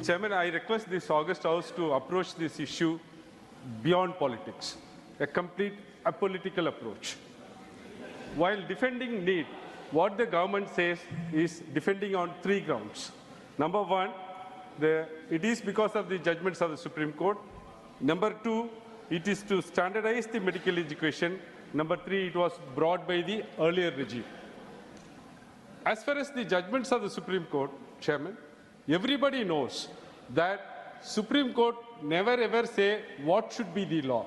Chairman, I request this August House to approach this issue beyond politics, a complete apolitical approach. While defending need, what the government says is defending on 3 grounds. Number 1, it is because of the judgments of the Supreme Court. Number 2, it is to standardize the medical education. Number 3, it was brought by the earlier regime. As far as the judgments of the Supreme Court, Chairman, everybody knows that Supreme Court never ever say what should be the law.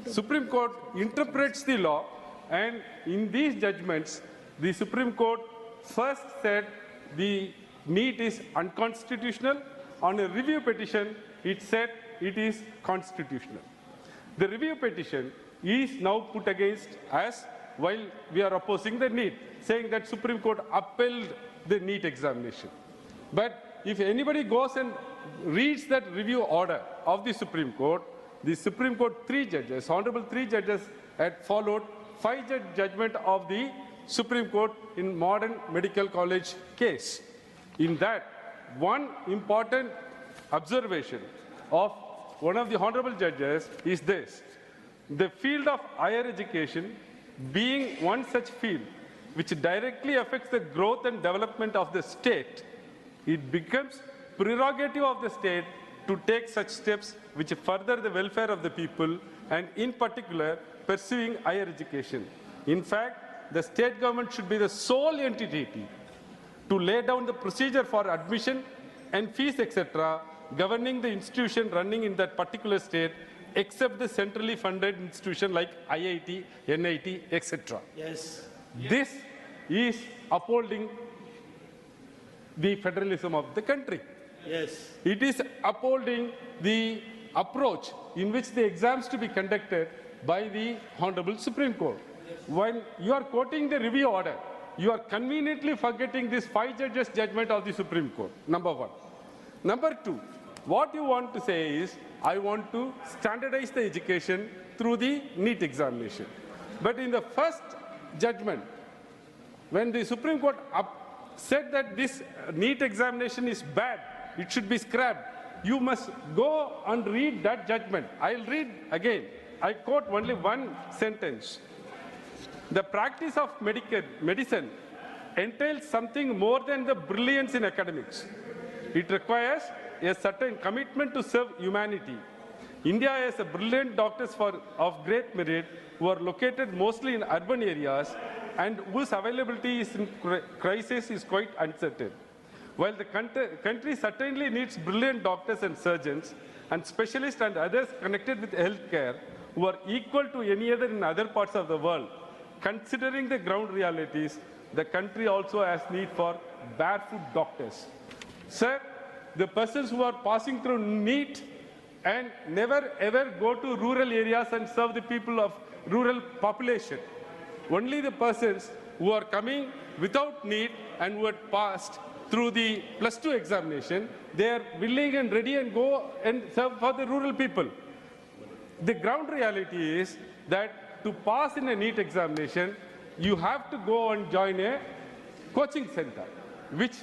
Supreme Court interprets the law, and in these judgments, the Supreme Court first said the NEET is unconstitutional. On a review petition, it said it is constitutional. The review petition is now put against us while we are opposing the NEET, saying that Supreme Court upheld the NEET examination. But if anybody goes and reads that review order of the Supreme Court 3 judges, honorable 3 judges had followed 5-judge judgment of the Supreme Court in modern medical college case. In that, one important observation of one of the honorable judges is this: the field of higher education being one such field which directly affects the growth and development of the state, it becomes prerogative of the state to take such steps which further the welfare of the people, and in particular pursuing higher education. In fact, the state government should be the sole entity to lay down the procedure for admission and fees, etc., governing the institution running in that particular state, except the centrally funded institution like IIT, NIT, etc. Yes. This is upholding the federalism of the country. Yes. It is upholding the approach in which the exams to be conducted by the Honorable Supreme Court. When you are quoting the review order, you are conveniently forgetting this 5 judges judgment of the Supreme Court, number 1. Number 2, what you want to say is, I want to standardize the education through the NEET examination. But in the first judgment, when the Supreme Court said that this NEET examination is bad, it should be scrapped, you must go and read that judgment. I'll read again. I quote only one sentence. The practice of medicine entails something more than the brilliance in academics. It requires a certain commitment to serve humanity. India has a brilliant doctors of great merit who are located mostly in urban areas and whose availability is in crisis is quite uncertain. While the country certainly needs brilliant doctors and surgeons and specialists and others connected with healthcare who are equal to any other in other parts of the world, considering the ground realities, the country also has need for barefoot doctors. Sir, the persons who are passing through NEET and never ever go to rural areas and serve the people of rural population. Only the persons who are coming without NEET and who had passed through the +2 examination, they are willing and ready and go and serve for the rural people. The ground reality is that to pass in a NEET examination, you have to go and join a coaching center, which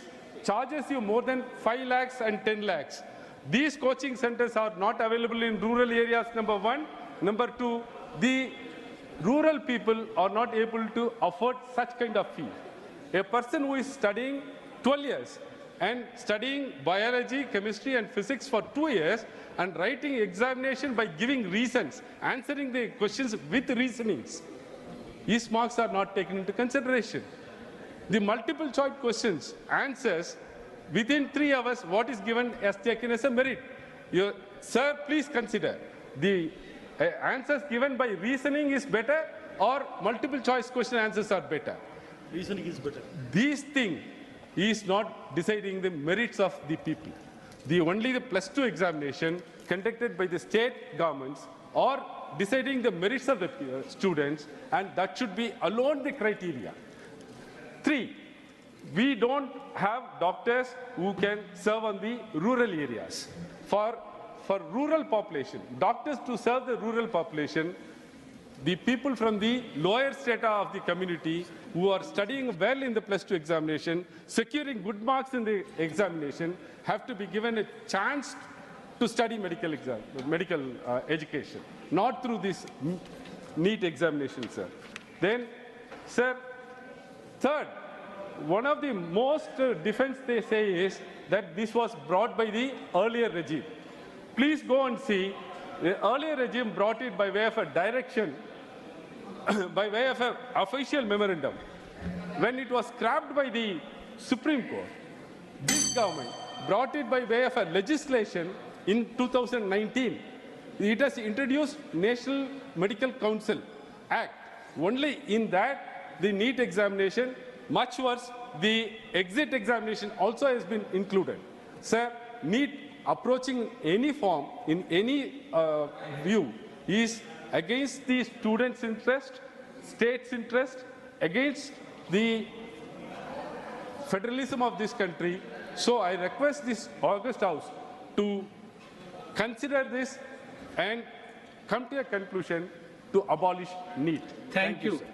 charges you more than 5 lakhs and 10 lakhs. These coaching centers are not available in rural areas, number 1. Number 2, the rural people are not able to afford such kind of fee. A person who is studying 12 years and studying biology, chemistry and physics for 2 years and writing examination by giving reasons, answering the questions with reasonings, his marks are not taken into consideration. The multiple choice questions answers within 3 hours what is given as taken as a merit. Sir, please consider the answers given by reasoning is better or multiple choice question answers are better. Reasoning is better. These things is not deciding the merits of the people. Only the +2 examination conducted by the state governments are deciding the merits of the students, and that should be alone the criteria. 3, we don't have doctors who can serve on the rural areas. For rural population, doctors to serve the rural population, the people from the lower strata of the community who are studying well in the +2 examination, securing good marks in the examination, have to be given a chance to study medical education, not through this NEET examination, sir. Then, sir, third, one of the most defense they say is that this was brought by the earlier regime. Please go and see, the earlier regime brought it by way of a direction, by way of an official memorandum. When it was scrapped by the Supreme Court, this government brought it by way of a legislation in 2019. It has introduced National Medical Council Act. Only in that, the NEET examination, much worse, the exit examination also has been included. Sir, NEET approaching any form in any view is against the students' interest, state's interest, against the federalism of this country. So I request this August House to consider this and come to a conclusion to abolish NEET. Thank you. Sir.